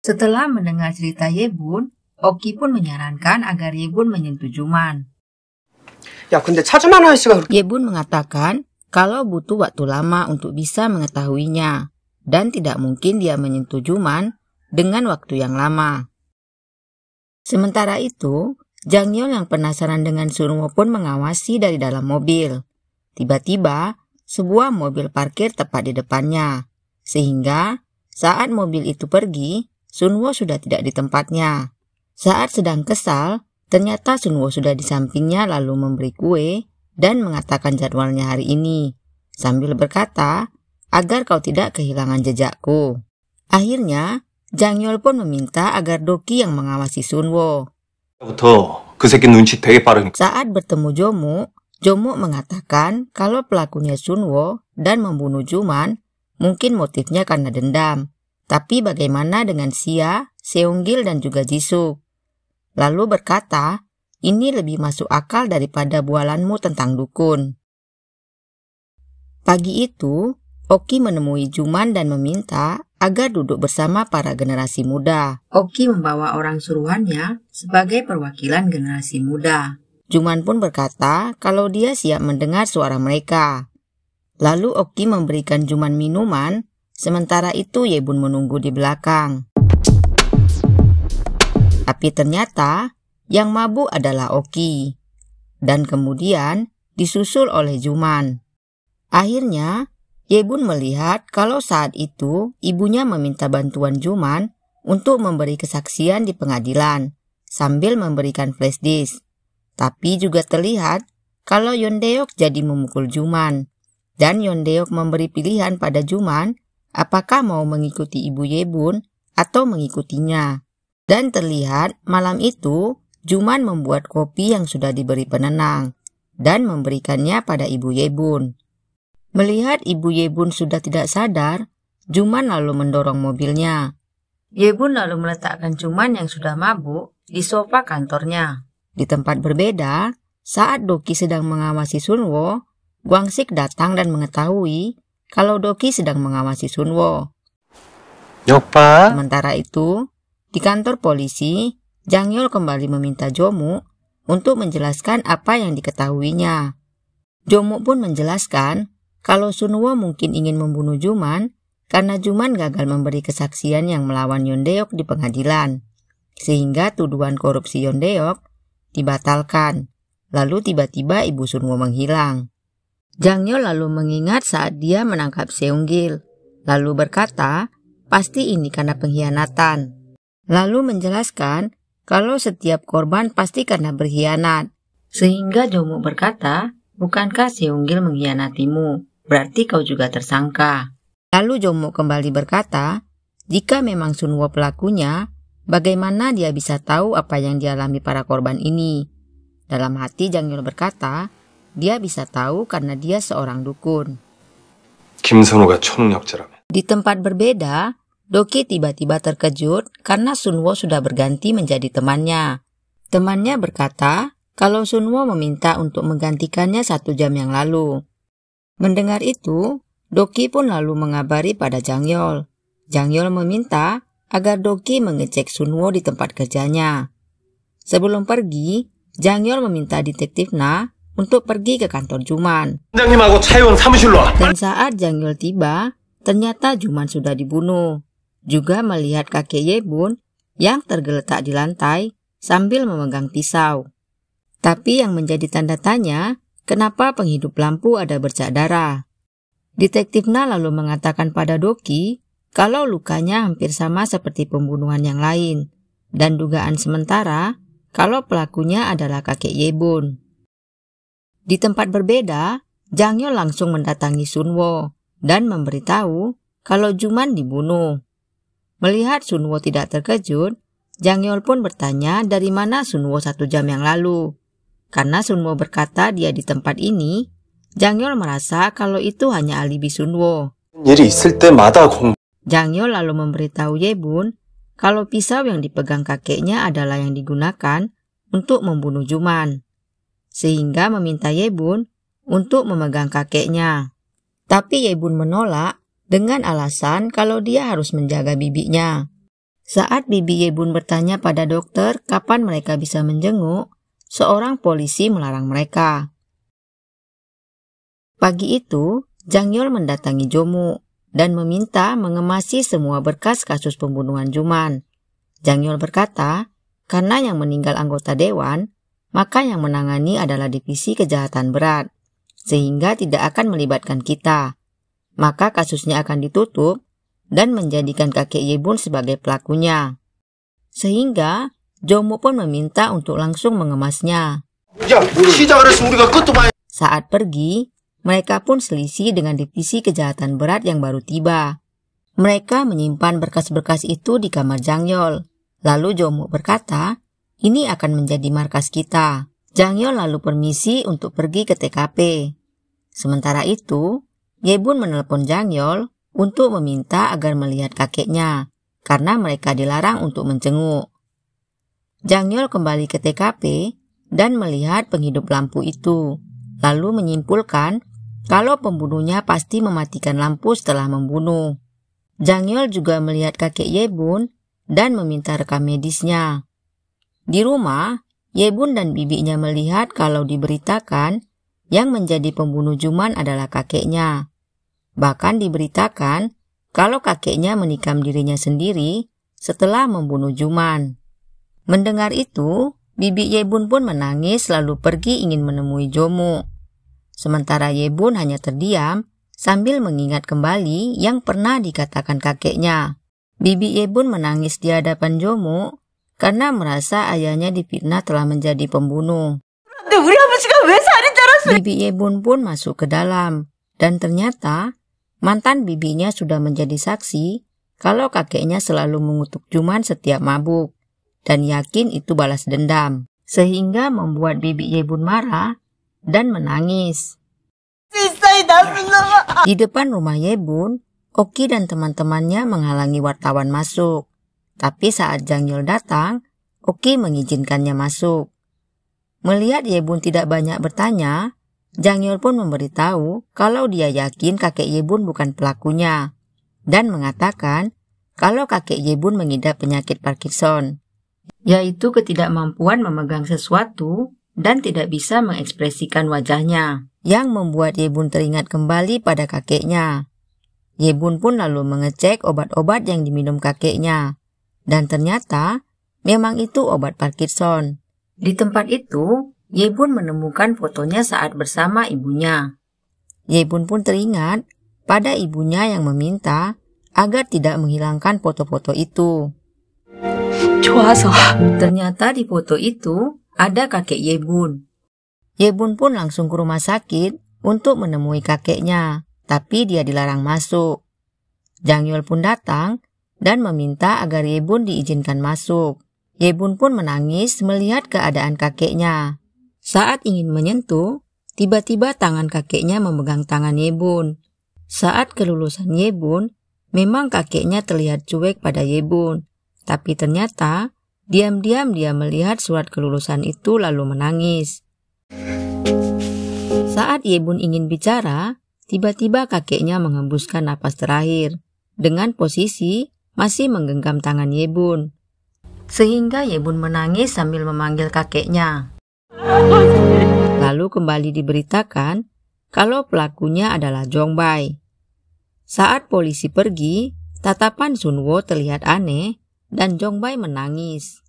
Setelah mendengar cerita Yebun, Oki pun menyarankan agar Yebun menyentuh Juman. 야, 근데 차주만 아저씨가 Yebun mengatakan kalau butuh waktu lama untuk bisa mengetahuinya, dan tidak mungkin dia menyentuh Juman dengan waktu yang lama. Sementara itu, Jangyol yang penasaran dengan Sunwo pun mengawasi dari dalam mobil. Tiba-tiba, sebuah mobil parkir tepat di depannya, sehingga saat mobil itu pergi, Sunwo sudah tidak di tempatnya. Saat sedang kesal, ternyata Sunwo sudah di sampingnya lalu memberi kue dan mengatakan jadwalnya hari ini, sambil berkata, agar kau tidak kehilangan jejakku. Akhirnya, Jangyol pun meminta agar Doki yang mengawasi Sunwo. 그 새끼 눈치 되게 빠르니까. Saat bertemu Jomuk mengatakan kalau pelakunya Sunwo dan membunuh Juman mungkin motifnya karena dendam. Tapi bagaimana dengan Sia, Seonggil dan juga Jisuk? Lalu berkata, ini lebih masuk akal daripada bualanmu tentang dukun. Pagi itu, Oki menemui Juman dan meminta agar duduk bersama para generasi muda. Oki membawa orang suruhannya sebagai perwakilan generasi muda. Juman pun berkata kalau dia siap mendengar suara mereka. Lalu Oki memberikan Juman minuman, sementara itu Yebun menunggu di belakang. Tapi ternyata yang mabuk adalah Oki, dan kemudian disusul oleh Juman. Akhirnya, Yebun melihat kalau saat itu ibunya meminta bantuan Juman untuk memberi kesaksian di pengadilan sambil memberikan flash disk. Tapi juga terlihat kalau Yondeok jadi memukul Juman, dan Yondeok memberi pilihan pada Juman apakah mau mengikuti ibu Yebun atau mengikutinya. Dan terlihat malam itu Juman membuat kopi yang sudah diberi penenang dan memberikannya pada ibu Yebun. Melihat ibu Yebun sudah tidak sadar, Juman lalu mendorong mobilnya. Yebun lalu meletakkan Juman yang sudah mabuk di sofa kantornya. Di tempat berbeda, saat Doki sedang mengawasi Sunwo, Gwangsik datang dan mengetahui kalau Doki sedang mengawasi Sunwo. 여빠. Sementara itu, di kantor polisi, Jangyol kembali meminta Jomuk untuk menjelaskan apa yang diketahuinya. Jomuk pun menjelaskan kalau Sunwo mungkin ingin membunuh Juman karena Juman gagal memberi kesaksian yang melawan Yondeok di pengadilan, sehingga tuduhan korupsi Yondeok dibatalkan. Lalu tiba-tiba ibu Sunwo menghilang. Jangyol lalu mengingat saat dia menangkap Seonggil, lalu berkata, pasti ini karena pengkhianatan. Lalu menjelaskan kalau setiap korban pasti karena berkhianat. Sehingga Jomuk berkata, bukankah Seonggil mengkhianatimu? Berarti kau juga tersangka. Lalu Jomuk kembali berkata, jika memang Sunwo pelakunya, bagaimana dia bisa tahu apa yang dialami para korban ini? Dalam hati Jangyol berkata, dia bisa tahu karena dia seorang dukun. 김선호가 초능력자라며. Di tempat berbeda, Doki tiba-tiba terkejut karena Sunwo sudah berganti menjadi temannya. Temannya berkata kalau Sunwo meminta untuk menggantikannya 1 jam yang lalu. Mendengar itu, Doki pun lalu mengabari pada Jangyol. Jangyol meminta agar Doki mengecek Sunwo di tempat kerjanya. Sebelum pergi, Jangyol meminta detektif Na untuk pergi ke kantor Juman. 원장님하고 차이원 사무실로 와. Dan saat Jangyol tiba, ternyata Juman sudah dibunuh. Juga melihat kakek Yebun yang tergeletak di lantai sambil memegang pisau. Tapi yang menjadi tanda tanya, kenapa penghidup lampu ada bercak darah? Detektif Na lalu mengatakan pada Doki kalau lukanya hampir sama seperti pembunuhan yang lain, dan dugaan sementara kalau pelakunya adalah kakek Yebun. Di tempat berbeda, Jangyol langsung mendatangi Sunwo dan memberitahu kalau Juman dibunuh. Melihat Sunwo tidak terkejut, Jangyol pun bertanya dari mana Sunwo 1 jam yang lalu. Karena Sunwo berkata dia di tempat ini, Jangyol merasa kalau itu hanya alibi Sunwo. 일이 있을 때마다 Jangyol lalu memberitahu Yebun kalau pisau yang dipegang kakeknya adalah yang digunakan untuk membunuh Juman, sehingga meminta Yebun untuk memegang kakeknya. Tapi Yebun menolak dengan alasan kalau dia harus menjaga bibinya. Saat Bibi Yebun bertanya pada dokter kapan mereka bisa menjenguk, seorang polisi melarang mereka. Pagi itu, Jangyol mendatangi Jomu dan meminta mengemasi semua berkas kasus pembunuhan Juman. Jangyol berkata, karena yang meninggal anggota dewan, maka yang menangani adalah divisi kejahatan berat, sehingga tidak akan melibatkan kita. Maka kasusnya akan ditutup dan menjadikan kakek Yebun sebagai pelakunya. Sehingga Jomu pun meminta untuk langsung mengemasnya. Saat pergi, mereka pun selisih dengan divisi kejahatan berat yang baru tiba. Mereka menyimpan berkas-berkas itu di kamar Jangyol. Lalu Jomu berkata, ini akan menjadi markas kita. Jangyol lalu permisi untuk pergi ke TKP. Sementara itu, Yebun menelpon Jangyol untuk meminta agar melihat kakeknya, karena mereka dilarang untuk menjenguk. Jangyol kembali ke TKP dan melihat penghidup lampu itu, lalu menyimpulkan kalau pembunuhnya pasti mematikan lampu setelah membunuh. Jangyol juga melihat kakek Yebun dan meminta rekam medisnya. Di rumah, Yebun dan bibinya melihat kalau diberitakan yang menjadi pembunuh Juman adalah kakeknya. Bahkan diberitakan kalau kakeknya menikam dirinya sendiri setelah membunuh Juman. Mendengar itu, bibi Yebun pun menangis lalu pergi ingin menemui Jomu. Sementara Yebun hanya terdiam sambil mengingat kembali yang pernah dikatakan kakeknya. Bibi Yebun menangis di hadapan Jomu karena merasa ayahnya difitnah telah menjadi pembunuh. Bibi Yebun pun masuk ke dalam dan ternyata mantan bibinya sudah menjadi saksi kalau kakeknya selalu mengutuk Juman setiap mabuk dan yakin itu balas dendam, sehingga membuat bibi Yebun marah dan menangis. Di depan rumah Yebun, Oki dan teman-temannya menghalangi wartawan masuk. Tapi saat Jangyol datang, Oki mengizinkannya masuk. Melihat Yebun tidak banyak bertanya, Jangyol pun memberitahu kalau dia yakin kakek Yebun bukan pelakunya dan mengatakan kalau kakek Yebun mengidap penyakit Parkinson, yaitu ketidakmampuan memegang sesuatu dan tidak bisa mengekspresikan wajahnya, yang membuat Yebun teringat kembali pada kakeknya. Yebun pun lalu mengecek obat-obat yang diminum kakeknya, dan ternyata memang itu obat Parkinson. Di tempat itu, Yebun menemukan fotonya saat bersama ibunya. Yebun pun teringat pada ibunya yang meminta agar tidak menghilangkan foto-foto itu. Ternyata di foto itu ada kakek Yebun. Yebun pun langsung ke rumah sakit untuk menemui kakeknya, tapi dia dilarang masuk. Jangyol pun datang dan meminta agar Yebun diizinkan masuk. Yebun pun menangis melihat keadaan kakeknya. Saat ingin menyentuh, tiba-tiba tangan kakeknya memegang tangan Yebun. Saat kelulusan Yebun, memang kakeknya terlihat cuek pada Yebun, tapi ternyata diam-diam dia melihat surat kelulusan itu lalu menangis. Saat Yebun ingin bicara, tiba-tiba kakeknya menghembuskan napas terakhir dengan posisi masih menggenggam tangan Yebun, sehingga Yebun menangis sambil memanggil kakeknya. Lalu kembali diberitakan kalau pelakunya adalah Jongbai. Saat polisi pergi, tatapan Sunwo terlihat aneh dan Jongbai menangis.